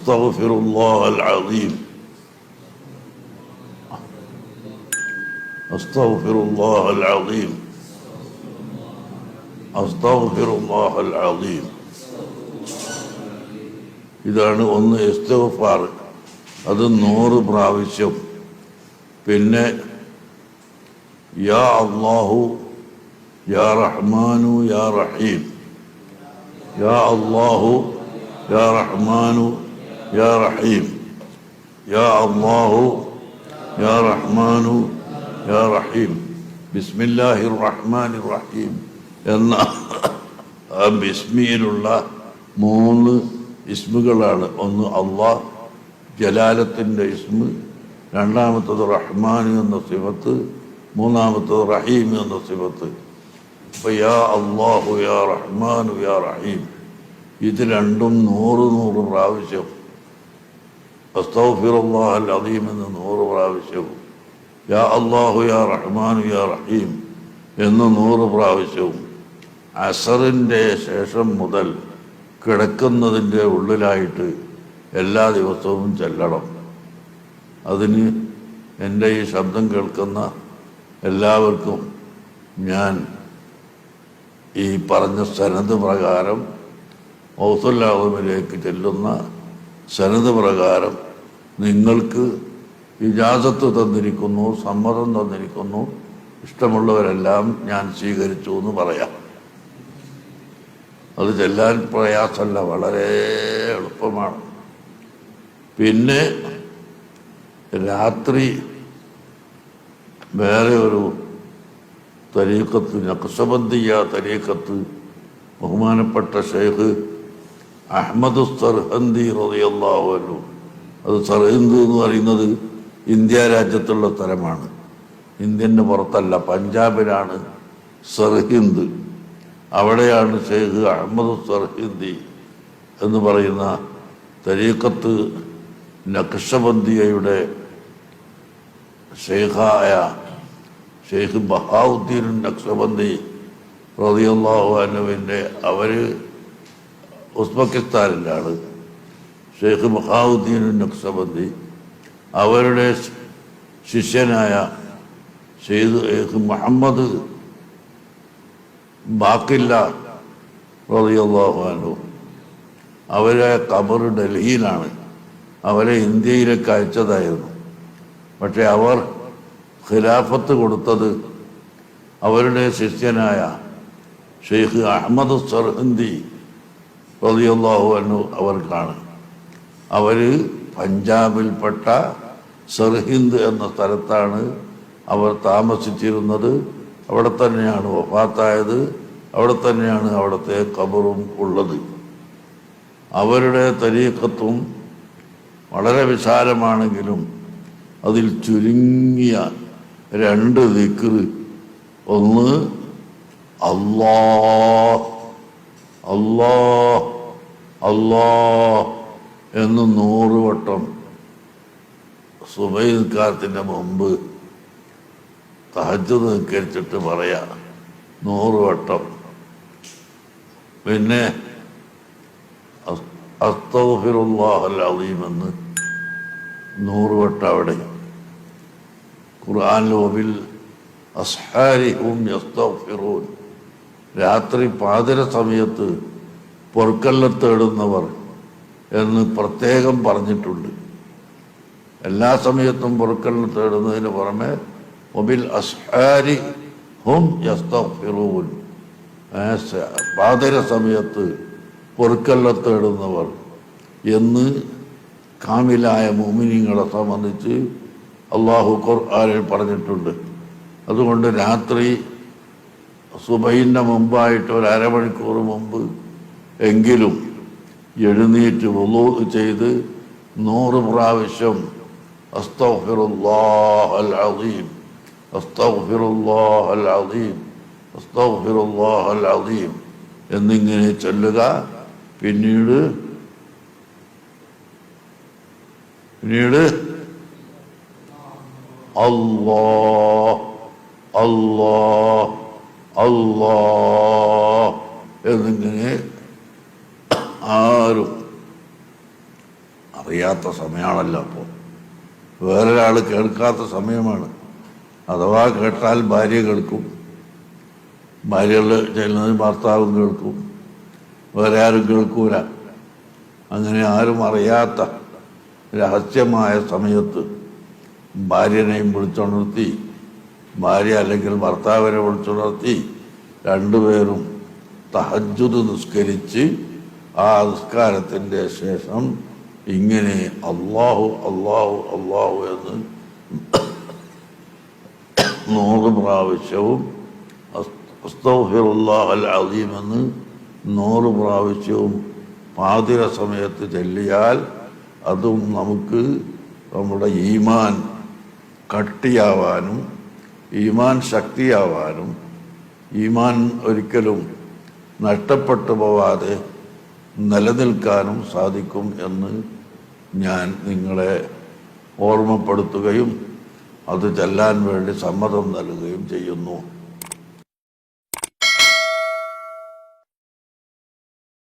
അസ്തഗ്ഫിറുല്ലാഹൽ അസീം അസ്തഗ്ഫിറുല്ലാഹൽ അസീം അസ്തഗ്ഫിറുല്ലാഹൽ അസീം. ഇതാണ് ഒന്ന് ഇസ്തിഗ്ഫാർ. അത് 100 പ്രാവശ്യം. പിന്നെ യാ അല്ലാഹു യാ റഹ്മാനു യാ റഹീം, യാ അല്ലാഹു യാ റഹ്മാനു യാ റഹീം, യാ അല്ലാഹു യാ റഹ്മാനു യാ റഹീം, ബിസ്മില്ലാഹിർ റഹ്മാനിർ റഹീം എന്ന ആ ബിസ്മിയിലുള്ള 3 ഇസ്മുകളാണ്. ഒന്ന് അള്ളാഹ് ജലാലത്തിൻ്റെ ഇസ്മ്, രണ്ടാമത്തത് റഹ്മാൻ എന്ന സിഫത്ത്, മൂന്നാമത്തത് റഹീം എന്ന സിഫത്ത്. അപ്പോൾ യാ അല്ലാഹു യാ റഹ്മാനു യാ റഹീം ഇത് രണ്ടും 100 പ്രാവശ്യം, അസ്തഗ്ഫിറുല്ലാഹൽ അസീം എന്ന് 100 പ്രാവശ്യവും, യാ അല്ലാഹു യാ റഹ്മാനു യാ റഹീം എന്ന് 100 പ്രാവശ്യവും അസറിൻ്റെ ശേഷം മുതൽ കിടക്കുന്നതിൻ്റെ ഉള്ളിലായിട്ട് എല്ലാ ദിവസവും ചെല്ലണം. അതിന് എൻ്റെ ഈ ശബ്ദം കേൾക്കുന്ന എല്ലാവർക്കും ഞാൻ ഈ പറഞ്ഞ സനദ് പ്രകാരം ഗൗസുൽ ആദമിലേക്ക് ചെല്ലുന്ന സനദ് പ്രകാരം നിങ്ങൾക്ക് ഇജാസത്ത് തന്നിരിക്കുന്നു, സമ്മതം തന്നിരിക്കുന്നു. ഇഷ്ടമുള്ളവരെല്ലാം ഞാൻ സ്വീകരിച്ചു എന്ന് പറയാം. അത് ചെല്ലാൻ പ്രയാസമല്ല, വളരെ എളുപ്പമാണ്. പിന്നെ രാത്രി വേറെ ഒരു തരീഖത്ത്, നഖ്ശബന്ദിയ തരീഖത്ത്, ബഹുമാനപ്പെട്ട ഷെയ്ഖ് അഹ്മദ് സർഹന്ദി റളിയല്ലാഹു അൻഹു, അത് സർഹിന്ദ് എന്ന് പറയുന്നത് ഇന്ത്യ രാജ്യത്തുള്ള സ്ഥലമാണ്, ഇന്ത്യൻ്റെ പുറത്തല്ല, പഞ്ചാബിലാണ് സർഹിന്ദ്. അവിടെയാണ് ഷെയ്ഖ് അഹ്മദ് സർഹിന്ദി എന്ന് പറയുന്ന തരീഖത്ത് നഖ്ശബന്ദിയയുടെ ഷെയ്ഖായ ഷെയ്ഖ് ബഹാഉദ്ദീൻ നഖ്ശബന്ദി റളിയല്ലാഹു അൻഹുവിൻ്റെ, അവർ ഉസ്ബെക്കിസ്ഥാനിലാണ്. ഷെയ്ഖ് ബഹാഉദ്ദീൻ നഖ്ശബന്ദി അവരുടെ ശിഷ്യനായ ഷെയ്ഖ് മുഹമ്മദ് ബാക്കില്ല റളിയല്ലാഹു അൻഹു, അവരെ ഖബർ ഡൽഹിയിലാണ്. അവരെ ഇന്ത്യയിലേക്ക് അയച്ചതായിരുന്നു. പക്ഷെ അവർ ഖിലാഫത്ത് കൊടുത്തത് അവരുടെ ശിഷ്യനായ ഷെയ്ഖ് അഹ്മദ് സർഹിന്ദി റളിയല്ലാഹു അൻഹു അവർക്കാണ്. അവർ പഞ്ചാബിൽപ്പെട്ട സർഹിന്ദ് എന്ന സ്ഥലത്താണ് അവർ താമസിച്ചിരുന്നത്. അവിടെ തന്നെയാണ് വഫാത്തായത്, അവിടെ തന്നെയാണ് അവിടുത്തെ ഖബറും ഉള്ളത്. അവരുടെ തരീഖത്തും വളരെ വിശാലമാണെങ്കിലും അതിൽ ചുരുങ്ങിയ 2 ദിക്ർ, ഒന്ന് അല്ലാഹ് അല്ലാഹ് അല്ലാഹ് എന്ന് 100 വട്ടം സുബഹി നിസ്കാരത്തിൻ്റെ മുമ്പ് തഹജ്ജുദ് നിസ്കരിച്ചിട്ട് പറയാ 100 വട്ടം. പിന്നെ അസ്തഗ്ഫിറുല്ലാഹൽ അസീം എന്ന് 100 വട്ടം അവിടെ. ഖുർആനിൽ വബിൽ അസ്ഹാരി ഹും യസ്തഗ്ഫിറൂൻ, രാത്രി പാതിര സമയത്ത് പൊറുക്കലിനെ തേടുന്നവർ എന്ന് പ്രത്യേകം പറഞ്ഞിട്ടുണ്ട്. എല്ലാ സമയത്തും പൊറുക്കലിനെ തേടുന്നതിന് പുറമെ വബിൽ അസ്ഹാരി ഹും യസ്തഗ്ഫിറൂൻ, പാതിര സമയത്ത് പൊറുക്കലിനെ തേടുന്നവർ എന്ന് കാമിലായ മുഅ്മിനീങ്ങളെ സംബന്ധിച്ച് അള്ളാഹു ഖുർആനിൽ പറഞ്ഞിട്ടുണ്ട്. അതുകൊണ്ട് രാത്രി സുബഹിൻ്റെ മുമ്പായിട്ട് ഒരു അരമണിക്കൂർ മുമ്പ് എങ്കിലും എഴുന്നേറ്റ് വുളൂ ചെയ്ത് 100 പ്രാവശ്യം അസ്തഗ്ഫിറുല്ലാഹൽ അസീം അസ്തഗ്ഫിറുല്ലാഹൽ അസീം അസ്തഗ്ഫിറുല്ലാഹൽ അസീം എന്നിങ്ങനെ ചൊല്ലുക. പിന്നീട് അല്ലാഹ് അല്ലാഹ് അല്ലാഹ് എന്നിങ്ങനെ ആരും അറിയാത്ത സമയമാണല്ലോ. അപ്പോൾ വേറൊരാൾ കേൾക്കാത്ത സമയമാണ്. അഥവാ കേട്ടാൽ ഭാര്യ കേൾക്കും, ഭാര്യകൾ ചെല്ലുന്നത് ഭർത്താവും കേൾക്കും, വേറെ ആരും കേൾക്കൂല. അങ്ങനെ ആരും അറിയാത്ത രഹസ്യമായ സമയത്ത് ഭാര്യനെയും വിളിച്ചുണർത്തി, ഭാര്യ അല്ലെങ്കിൽ ഭർത്താവിനെ വിളിച്ചുണർത്തി രണ്ടുപേരും തഹജ്ജുദ് നിസ്കരിച്ച് ആ നിസ്കാരത്തിൻ്റെ ശേഷം ഇങ്ങനെ അല്ലാഹു അല്ലാഹു അല്ലാഹു എന്ന് 100 പ്രാവശ്യവും അസ്തഗ്ഫിറുല്ലാഹൽ അസീം എന്ന് 100 പ്രാവശ്യവും പാതിര സമയത്ത് ചൊല്ലിയാൽ അതും നമുക്ക് നമ്മുടെ ഈമാൻ കട്ടിയാവാനും ഈമാൻ ശക്തിയാവാനും ഈമാൻ ഒരിക്കലും നഷ്ടപ്പെട്ടു പോവാതെ നിലനിൽക്കാനും സാധിക്കും എന്ന് ഞാൻ നിങ്ങളെ ഓർമ്മപ്പെടുത്തുകയും അത് ചെല്ലാൻ വേണ്ടി സമ്മതം നൽകുകയും ചെയ്യുന്നു.